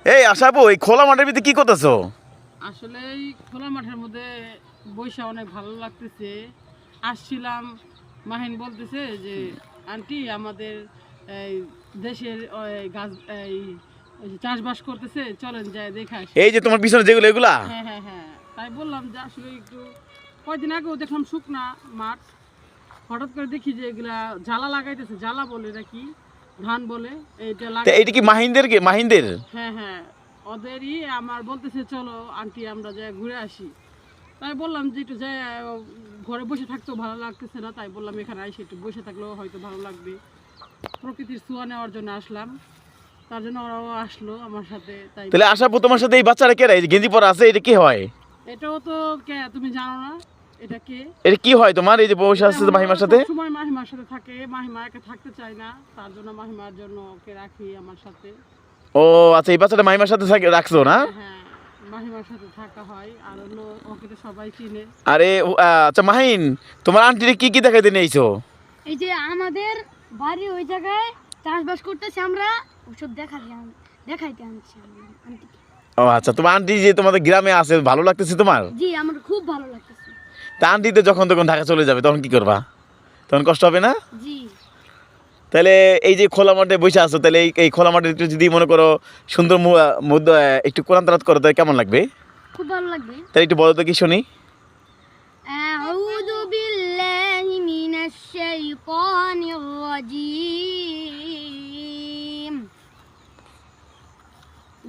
এই আশাপু, এই খোলা মাঠের ভিতরে কি করতেছো? আসলে এই খোলা মাঠের মধ্যে বৈশা অনেক ভালো লাগতেছে। আসছিলাম, মাহিন বলতেছে যে আন্টি আমাদের এই দেশের গাছ এই চাষবাস করতেছে, চলেন যাই দেখে আসি। এই যে তোমার পিছনে যেগুলো, এগুলা? হ্যাঁ হ্যাঁ হ্যাঁ, তাই বললাম যে আসলে একটু কয়দিন আগেও দেখলাম শুকনা মাঠ, হঠাৎ করে দেখি যে এগুলা জ্বালা লাগাইতেছে। জ্বালা বলে নাকি ধান বলে এইটা তা এইটা কি লাগাইতেছে। মাহিন্দের? কি মাহিন্দের? হ্যাঁ হ্যাঁ, ওদেরই। আমার বলতেছে চলো আন্টি আমরা যাই ঘুরে আসি। তাই বললাম যে একটু যাই, ঘরে বসে থাকতেও ভালো লাগতেছে না, তাই বললাম এখানে আইসি একটু বসে থাকলেও হয়তো ভালো লাগবে। প্রকৃতির ছোঁয়া নেওয়ার জন্য আসলাম, তার জন্য ওরাও আসলো আমার সাথে। তাই তাহলে আশাপু, তোমার সাথে এই বাচ্চারা কে? এই যে গেঞ্জি পরা আছে, এটা কি হয়? এটাও তো কে তুমি জানো না? এটা কে? এটা কি হয় তোমার, এই যে বসে এটা আসছে হলো মাহিমার সাথে? সবসময় মাহিমার সাথে থাকে। মাহিমা একা থাকতে চায় না, তার জন্য মাহিমার জন্য ওকে রাখি আমার সাথে। ও আচ্ছা, এই বাচ্চাটা মাহিমার সাথে রাখছো না? হ্যাঁ, মাহিমার সাথে থাকা হয়। আর হলো ওকে তো সবাই চিনে। আরে আচ্ছা মাহিন, তোমার আন্টিরে কি কি দেখাইতে নিয়েছো? এই যে আমাদের বাড়ি ওই জায়গায় চাষবাস করতেছি আমরা, ওসব দেখাইতে আনছি আন্টিকে। ও আচ্ছা, তোমার আন্টি যে তোমাদের গ্রামে আছে, ভালো লাগতেছে তোমার? জি আমার খুব ভালো লাগতেছে। তা আন্টি তো যখন তখন ঢাকা চলে যাবে, তখন কি করবা? তখন কষ্ট হবে না? জি তাহলে এই যে খোলা মাঠে বসে আছো, তাহলে এই খোলা মাঠে একটু যদি মনে করো সুন্দর মধ্যে একটু কোরআন তেলাওয়াত করো, তাহলে কেমন লাগবে? খুব ভালো লাগবে। তাহলে একটু বলো তো কি শুনি। আউযু বিল্লাহি মিনাশ শাইতানির রাজীম।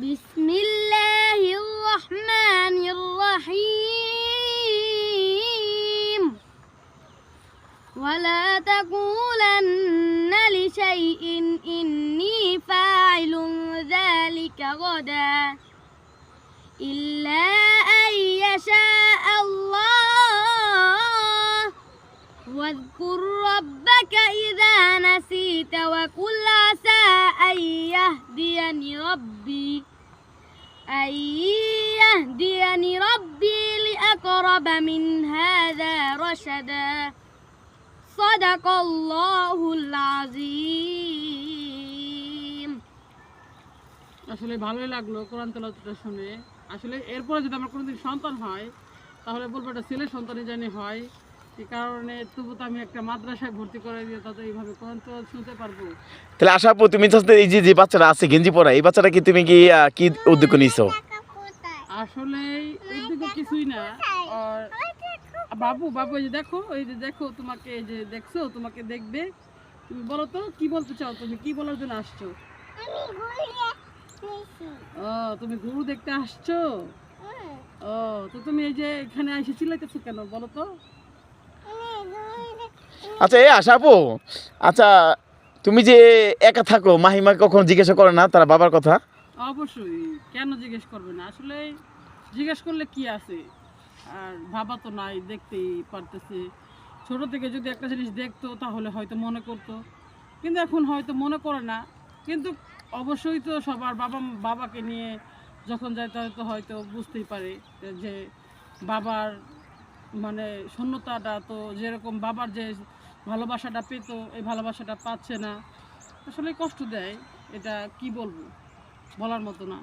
বিসমিল্লাহির রহমানির রহিম। ولا تقولن لشيء إني فاعل ذلك غدا إلا أن يشاء الله واذكر ربك إذا نسيت وقل عسى أن يهديني ربي لأقرب من هذا رشدا সাদাকাল্লাহুল আযীম। আসলে ভালোই লাগলো কোরআন তেলাওয়াতটা শুনে। আসলে এরপরে যদি আমার কোনোদিন সন্তান হয়, তাহলে বলবো এটা ছেলে সন্তানই জানি হয়। এই কারণে তবু তো আমি একটা মাদ্রাসায় ভর্তি করে দিয়ে তাতে এইভাবে কোরআন তেলাওয়াত শুনতে পারবো। তাহলে আশাপু, তুমি জাস্ট এই যে বাচ্চারা আছে গেঞ্জি পরা, এই বাচ্চাটা কি তুমি কি কি উদ্যোগ নিছো? আসলে উদ্যোগ কিছুই না। আর বাবু বাবু এই যে দেখো, এই যে দেখো, তোমাকে এই যে দেখছো, তোমাকে দেখবে। তুমি বলো তো কি বলতে চাও, তুমি কি বলার জন্য আসছো? ও তুমি গরু দেখতে আসছো? ও তো তুমি এই যে এখানে এসে চিল্লাইতেছো কেন বলো তো? আচ্ছা এই আশাপু, আচ্ছা তুমি যে একা থাকো, মাহিমা কখন জিজ্ঞাসা করে না তার বাবার কথা? অবশ্যই, কেন জিজ্ঞেস করবে না? আসলে জিজ্ঞেস করলে কি আছে, আর ভাবা তো নাই, দেখতেই পারতেছে। ছোট থেকে যদি একটা জিনিস দেখতো তাহলে হয়তো মনে করতো, কিন্তু এখন হয়তো মনে করে না। কিন্তু অবশ্যই তো সবার বাবাকে নিয়ে যখন যায় তাহলে তো হয়তো বুঝতেই পারে যে বাবার মানে শূন্যতাটা, তো যেরকম বাবার যে ভালোবাসাটা পেতো এই ভালোবাসাটা পাচ্ছে না। আসলে কষ্ট দেয়, এটা কি বলবো, বলার মতো না।